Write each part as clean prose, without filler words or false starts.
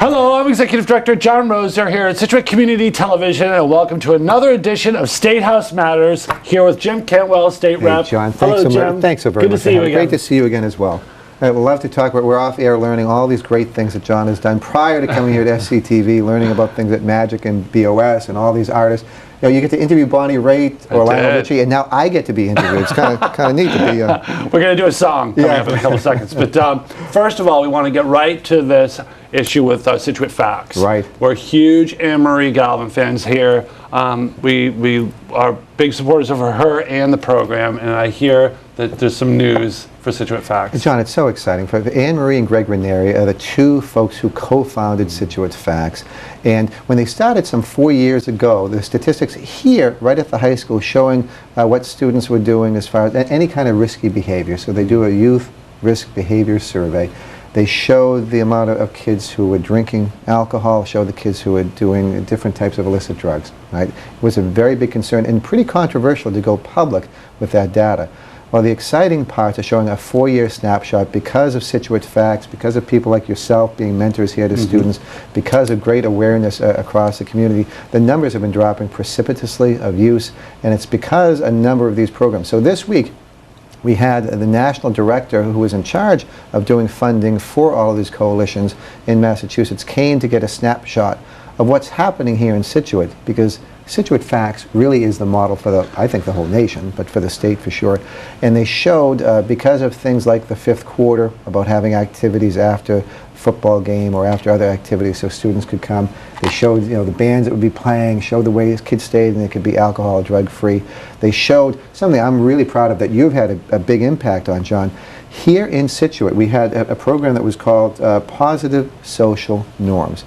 Hello, I'm Executive Director John Roser here at Scituate Community Television, and welcome to another edition of State House Matters, here with Jim Cantwell, State Rep. Hey, John. Hello, Jim. Thanks so very much. Good to see you again. Great to see you again as well. I'd love to talk about, we're off air learning all these great things that John has done prior to coming here to SCTV, learning about things at Magic and BOS and all these artists. You know, you get to interview Bonnie Raitt or Lionel Richie, and now I get to be interviewed. It's kind of neat to be. We're going to do a song coming up in a couple of seconds. But first of all, we want to get right to this issue with Scituate FACTS. Right. We're huge Anne-Marie Galvin fans here. We are big supporters of her and the program, and I hear that there's some news for Scituate FACTS. John, it's so exciting. Anne-Marie and Greg Ranieri are the two folks who co-founded Scituate FACTS. And when they started some 4 years ago, the statistics here, right at the high school, showing what students were doing as far as any kind of risky behavior. So they do a youth risk behavior survey. They showed the amount of kids who were drinking alcohol, showed the kids who were doing different types of illicit drugs. Right? It was a very big concern and pretty controversial to go public with that data. Well, the exciting parts are showing a 4-year snapshot because of Scituate FACTS, because of people like yourself being mentors here to students, because of great awareness across the community. The numbers have been dropping precipitously of use, and it's because a number of these programs. So this week, we had the national director who was in charge of doing funding for all of these coalitions in Massachusetts came to get a snapshot of what's happening here in Scituate, because Scituate FACTS really is the model for I think the whole nation, but for the state for sure. And they showed, because of things like the fifth quarter, about having activities after football game or after other activities so students could come. They showed, you know, the bands that would be playing, showed the way kids stayed and they could be alcohol, drug free. They showed something I'm really proud of that you've had a big impact on, John. Here in Scituate, we had a program that was called Positive Social Norms.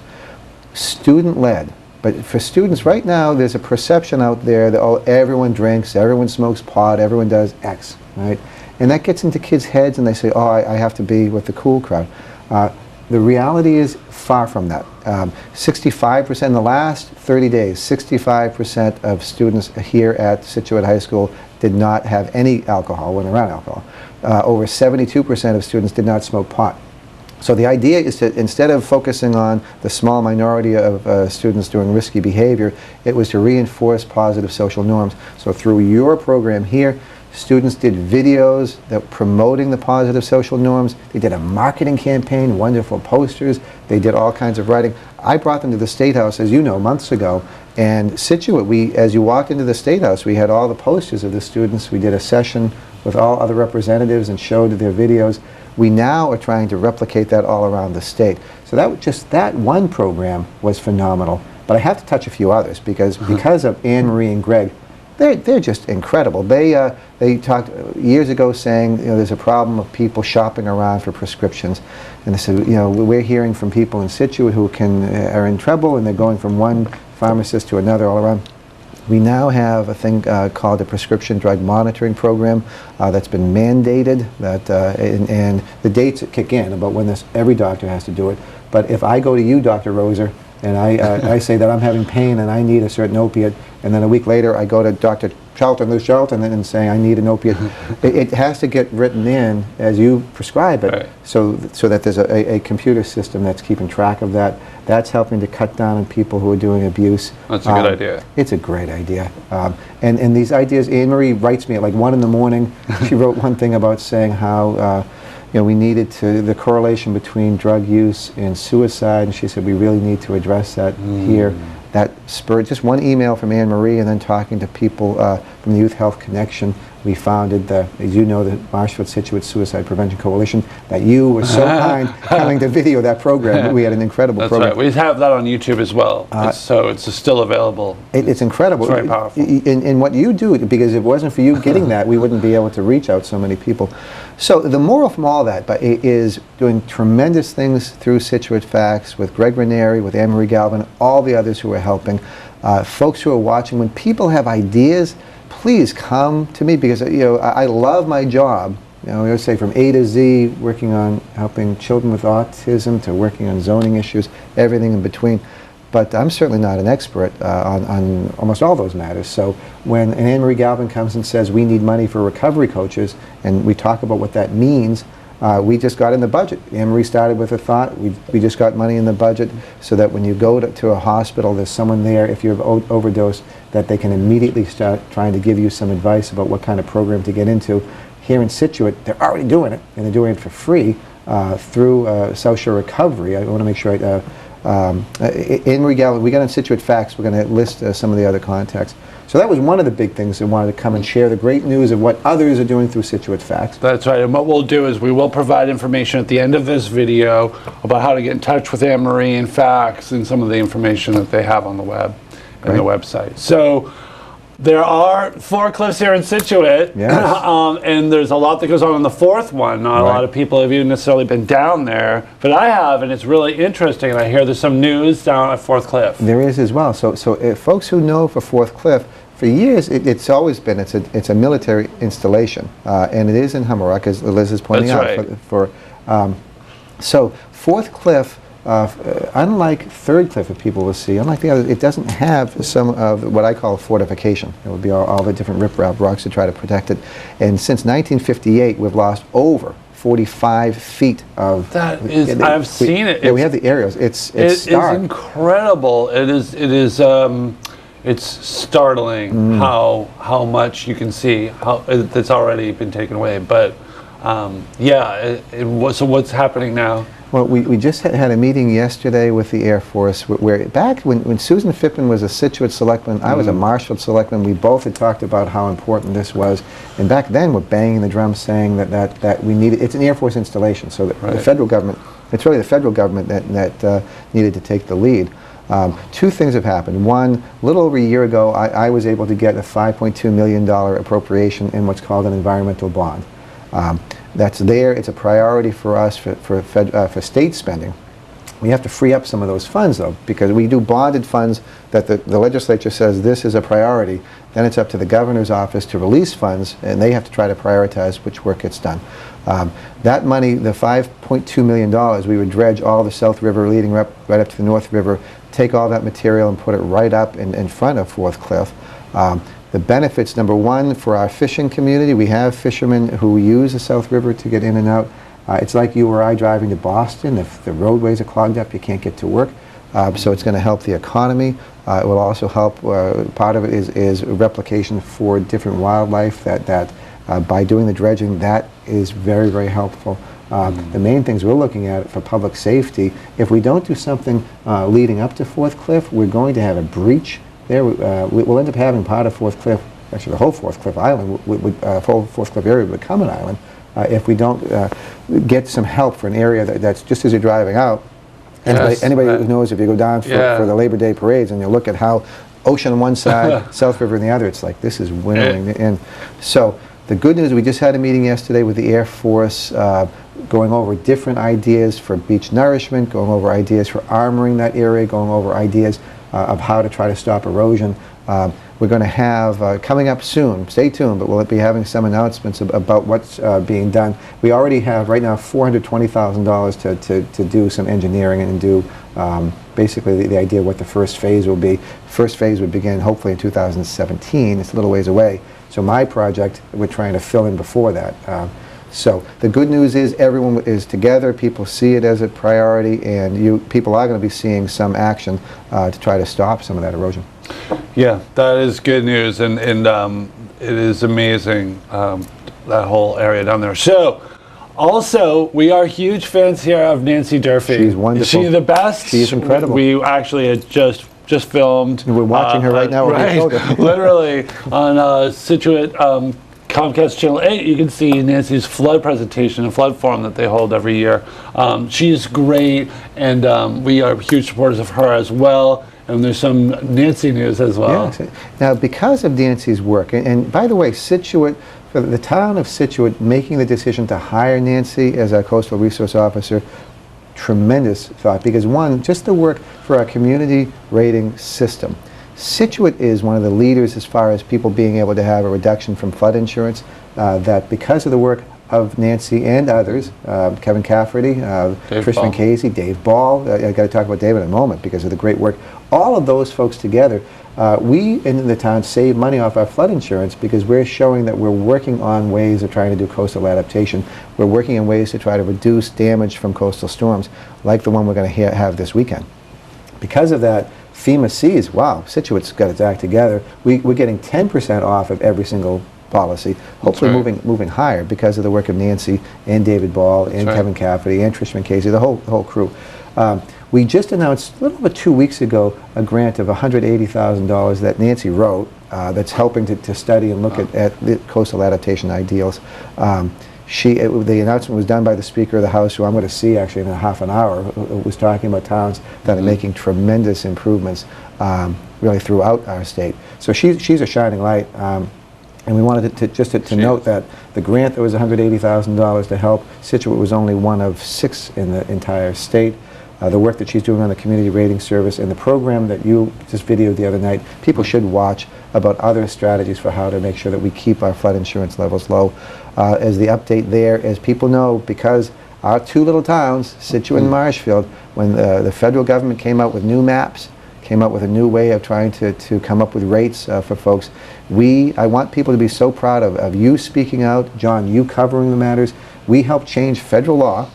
Student-led. But for students right now, there's a perception out there that, oh, everyone drinks, everyone smokes pot, everyone does X, right? And that gets into kids' heads and they say, oh, I have to be with the cool crowd. The reality is far from that. 65% in the last 30 days, 65% of students here at Scituate High School did not have any alcohol when around alcohol. Over 72% of students did not smoke pot. So the idea is to, instead of focusing on the small minority of students doing risky behavior, it was to reinforce positive social norms. So through your program here, students did videos that promoting the positive social norms. They did a marketing campaign, wonderful posters. They did all kinds of writing. I brought them to the State House, as you know, months ago. And Scituate, as you walked into the State House, we had all the posters of the students. We did a session with all other representatives and showed their videos. We now are trying to replicate that all around the state. So that one program was phenomenal. But I have to touch a few others because of Anne-Marie and Greg, they're just incredible. They talked years ago saying, you know, there's a problem of people shopping around for prescriptions, and they said, you know, we're hearing from people in Scituate who are in trouble, and they're going from one pharmacist to another all around. We now have a thing called a prescription drug monitoring program that's been mandated, and the dates kick in about when every doctor has to do it. But if I go to you, Dr. Roser, and I say that I'm having pain and I need a certain opiate, and then a week later I go to Dr. Lou Charlton, and say I need an opiate, it has to get written in as you prescribe it, right. so that there's a computer system that's keeping track of that. That's helping to cut down on people who are doing abuse. That's a good idea. It's a great idea. And these ideas, Anne-Marie writes me at like 1 in the morning. She wrote one thing about saying how you know, we needed the correlation between drug use and suicide, and she said we really need to address that here. That spurred just one email from Anne-Marie, and then talking to people from the Youth Health Connection. We founded as you know, the Marshfield Scituate Suicide Prevention Coalition, that you were so kind coming to video that program. We had an incredible program. That's right. We have that on YouTube as well. So it's still available. It's incredible. It's very powerful. In what you do, because if it wasn't for you getting that, we wouldn't be able to reach out so many people. So the moral from all that is doing tremendous things through Scituate FACTS with Greg Ranieri, with Anne-Marie Galvin, all the others who are helping. Folks who are watching, when people have ideas, please come to me, because you know I love my job. You know, I would say from A to Z, working on helping children with autism to working on zoning issues, everything in between. But I'm certainly not an expert on almost all those matters. So when Anne-Marie Galvin comes and says we need money for recovery coaches, and we talk about what that means, We just got in the budget. Anne-Marie started with a thought. We just got money in the budget so that when you go to a hospital, there's someone there, if you've overdosed, that they can immediately start trying to give you some advice about what kind of program to get into. Here in Scituate, they're already doing it, and they're doing it for free through South Shore Recovery. I want to make sure Anne-Marie Galvin, we got on Scituate FACTS, we're going to list some of the other contacts. So that was one of the big things that wanted to come and share the great news of what others are doing through Scituate FACTS. That's right, and what we'll do is we will provide information at the end of this video about how to get in touch with Anne-Marie and FACTS and some of the information that they have on the web and the website. So there are 4 cliffs here in Scituate, yes. And there's a lot that goes on the 4th one. Not a lot of people have even necessarily been down there, but I have, and it's really interesting. And I hear there's some news down at 4th Cliff. There is as well. So if folks who know for 4th Cliff, for years it's always been it's a military installation, and it is in Hummerock, as Liz is pointing out. So 4th Cliff. Unlike 3rd Cliff that people will see, unlike the others, it doesn't have some of what I call fortification. It would be all the different riprap rocks to try to protect it. And since 1958, we've lost over 45 feet of... That is, I've seen it. Yeah, we have the aerials. It's stark. It's incredible. It's startling how much you can see, how it's already been taken away. But so what's happening now? Well, we just had a meeting yesterday with the Air Force where back when Susan Phippen was a Scituate selectman, I was a Marshfield selectman, we both had talked about how important this was. And back then we're banging the drum saying that we needed, it's an Air Force installation, so the federal government, it's really the federal government that needed to take the lead. 2 things have happened. One, a little over a year ago, I was able to get a $5.2 million appropriation in what's called an environmental bond. That's there. It's a priority for us for state spending. We have to free up some of those funds, though, because we do bonded funds that the legislature says this is a priority. Then it's up to the governor's office to release funds, and they have to try to prioritize which work gets done. That money, the $5.2 million, we would dredge all the South River leading right up to the North River, take all that material and put it right up in front of 4th Cliff. The benefits, number one, for our fishing community, we have fishermen who use the South River to get in and out. It's like you or I driving to Boston. If the roadways are clogged up, you can't get to work. So it's going to help the economy. It will also help, part of it is replication for different wildlife that by doing the dredging, that is very, very helpful. The main things we're looking at for public safety, if we don't do something leading up to 4th Cliff, we're going to have a breach there. We'll end up having part of 4th Cliff, actually the whole 4th Cliff Island, whole 4th Cliff area would become an island if we don't get some help for an area that's just as you're driving out. Anybody who knows, if you go down for the Labor Day parades and you look at how ocean on one side, South River on the other, it's like this is winnowing in. So the good news, we just had a meeting yesterday with the Air Force going over different ideas for beach nourishment, going over ideas for armoring that area, going over ideas of how to try to stop erosion. We're going to have, coming up soon, stay tuned, but we'll be having some announcements about what's being done. We already have right now $420,000 to do some engineering and do basically the idea of what the first phase will be. First phase would begin hopefully in 2017. It's a little ways away. So my project, we're trying to fill in before that. So the good news is everyone is together, people see it as a priority, and people are going to be seeing some action to try to stop some of that erosion. Yeah, that is good news, and it is amazing, that whole area down there. So, also, we are huge fans here of Nancy Durfee. She's wonderful. Is she the best? She's incredible. We actually had just filmed. We're watching her right now. Right, literally, on Scituate Comcast Channel 8, you can see Nancy's flood presentation and flood forum that they hold every year. She's great, and we are huge supporters of her as well. And there's some Nancy news as well. Yes. Now, because of Nancy's work, and by the way, Scituate, for the town of Scituate making the decision to hire Nancy as our coastal resource officer, tremendous thought, because one, just the work for our community rating system. Scituate is one of the leaders as far as people being able to have a reduction from flood insurance, that because of the work of Nancy and others, Kevin Cafferty, Trishman Casey, Dave Ball. I got to talk about David in a moment because of the great work. All of those folks together, we in the town save money off our flood insurance because we're showing that we're working on ways of trying to do coastal adaptation. We're working in ways to try to reduce damage from coastal storms, like the one we're going to have this weekend. Because of that, FEMA sees, wow, Situate's got its act together. We're getting 10% off of every single policy, hopefully moving higher because of the work of Nancy and David Ball and Kevin Cafferty and Trishman Casey, the whole crew. We just announced a little over 2 weeks ago a grant of $180,000 that Nancy wrote that's helping to study and look at the coastal adaptation ideals. The announcement was done by the Speaker of the House, who I'm going to see actually in a half an hour, who was talking about towns that are making tremendous improvements really throughout our state. So she's a shining light. And we wanted to note that the grant that was $180,000 to help Scituate was only one of 6 in the entire state. The work that she's doing on the community rating service and the program that you just videoed the other night, people should watch about other strategies for how to make sure that we keep our flood insurance levels low. As the update there, as people know, because our 2 little towns, Scituate and Marshfield, when the federal government came out with new maps, came up with a new way of trying to come up with rates for folks. I want people to be so proud of you speaking out, John, you covering the matters. We helped change federal law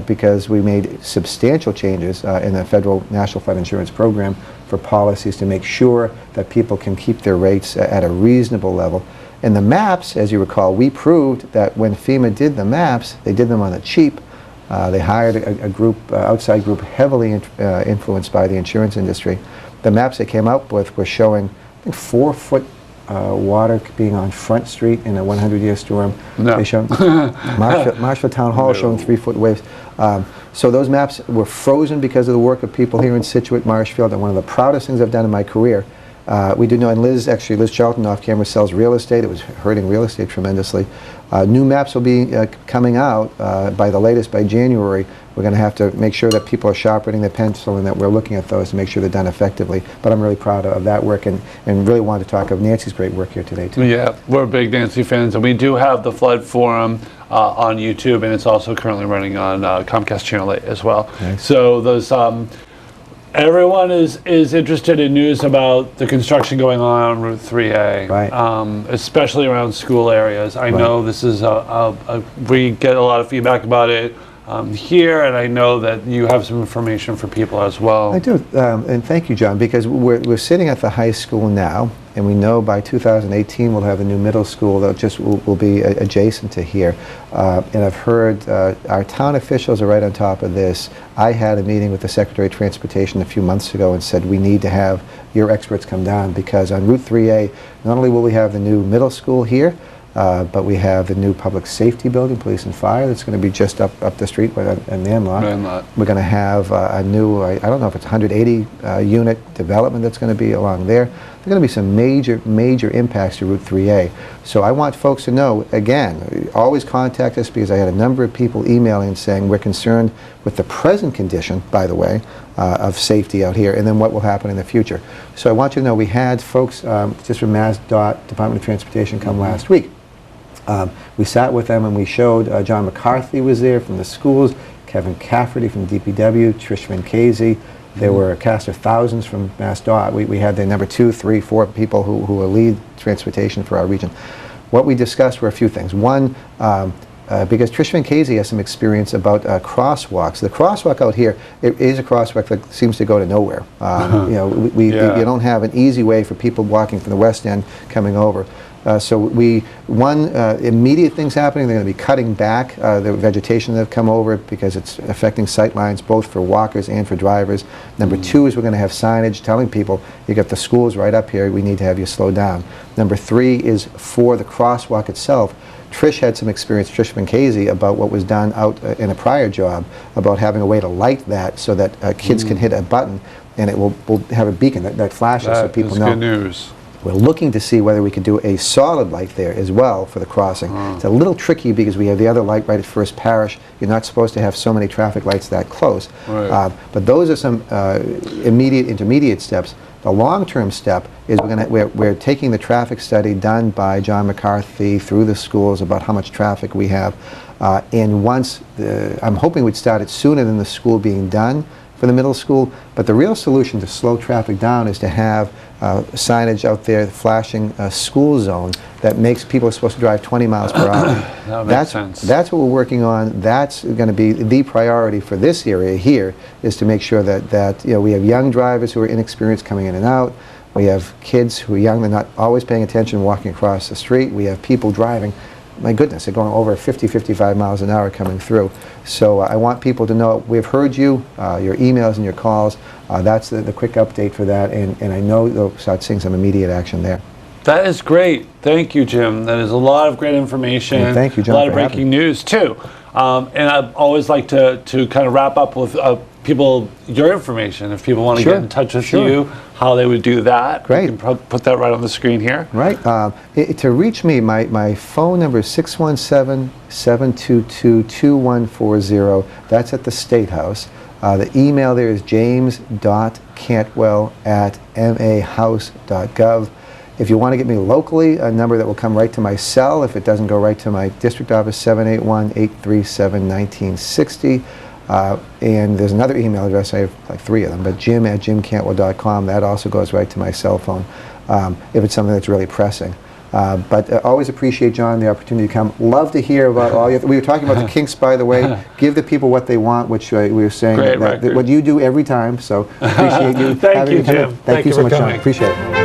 because we made substantial changes in the federal National Flood Insurance Program for policies to make sure that people can keep their rates at a reasonable level. And the maps, as you recall, we proved that when FEMA did the maps, they did them on the cheap. They hired a group, outside group, heavily influenced by the insurance industry. The maps they came up with were showing, I think, 4-foot water being on Front Street in a 100-year storm. No. They showed Marshfield Town Hall showing 3-foot waves. So those maps were frozen because of the work of people here in Scituate, Marshfield, and one of the proudest things I've done in my career. We do know, and Liz Charlton off camera sells real estate. It was hurting real estate tremendously. New maps will be coming out by the latest by January. We're going to have to make sure that people are sharpening their pencil and that we're looking at those to make sure they're done effectively. But I'm really proud of that work and really wanted to talk of Nancy's great work here today too. Yeah, we're big Nancy fans, and we do have the Flood Forum on YouTube, and it's also currently running on Comcast Channel 8 as well. Nice. So those. Everyone is interested in news about the construction going on Route 3A, right. Especially around school areas. I know this is we get a lot of feedback about it here, and I know that you have some information for people as well. I do, and thank you, John, because we're sitting at the high school now, and we know by 2018 we'll have a new middle school that just will be adjacent to here. And I've heard our town officials are right on top of this. I had a meeting with the Secretary of Transportation a few months ago and said we need to have your experts come down because on Route 3A, not only will we have the new middle school here, but we have the new public safety building, police and fire, that's going to be just up the street by a man lot. We're going to have a new, I don't know if it's 180 unit development that's going to be along there. There are going to be some major impacts to Route 3A. So I want folks to know, again, always contact us because I had a number of people emailing saying we're concerned with the present condition, by the way, of safety out here and then what will happen in the future. So I want you to know we had folks just from MassDOT, Department of Transportation, come last week. We sat with them and we showed John McCarthy was there from the schools, Kevin Cafferty from DPW, Trishman Casey. There were a cast of thousands from MassDOT. We had the number 2, 3, 4 people who will lead transportation for our region. What we discussed were a few things. One, because Trishman Casey has some experience about crosswalks. The crosswalk out here, it is a crosswalk that seems to go to nowhere. You know, you don't have an easy way for people walking from the west end coming over. So immediate things happening, they're going to be cutting back the vegetation that have come over because it's affecting sight lines both for walkers and for drivers. Number 2 is we're going to have signage telling people, you got the schools right up here, we need to have you slow down. Number 3 is for the crosswalk itself. Trish had some experience, Trish Casey, about what was done out in a prior job, about having a way to light that so that kids can hit a button and it will have a beacon that flashes so people know. That's good news. We're looking to see whether we could do a solid light there as well for the crossing. It's a little tricky because we have the other light right at First Parish. You're not supposed to have so many traffic lights that close. Right. But those are some immediate, intermediate steps. The long-term step is we're taking the traffic study done by John McCarthy through the schools about how much traffic we have. And once, I'm hoping we'd start it sooner than the school being done for the middle school, but the real solution to slow traffic down is to have signage out there flashing a school zone that makes people are supposed to drive 20 miles per hour. That makes sense. That's what we're working on. That's going to be the priority for this area here, is to make sure that we have young drivers who are inexperienced coming in and out. We have kids who are young, they're not always paying attention walking across the street. We have people driving, my goodness, they're going over 50, 55 miles an hour coming through. So I want people to know we've heard you, your emails and your calls. That's the quick update for that, and I know you'll start seeing some immediate action there. That is great. Thank you, Jim. That is a lot of great information. And thank you, John, a lot of for having breaking news, too. And I always like to kind of wrap up with people, your information. If people want to Sure, get in touch with sure. you, how they would do that. Great. You can put that right on the screen here. Right. To reach me, my phone number is 617-722-2140. That's at the State House. The email there is james.cantwell@mahouse.gov. If you want to get me locally, a number that will come right to my cell, if it doesn't go right to my district office, 781-837-1960. And there's another email address, I have like 3 of them, but jim@jimcantwell.com. That also goes right to my cell phone if it's something that's really pressing. But always appreciate, John, the opportunity to come. Love to hear about all your... We were talking about the kinks, by the way. Give the people what they want, which we were saying. Great that what you do every time, so appreciate you. Thank you, Jim. Thank you so much, John. Appreciate it.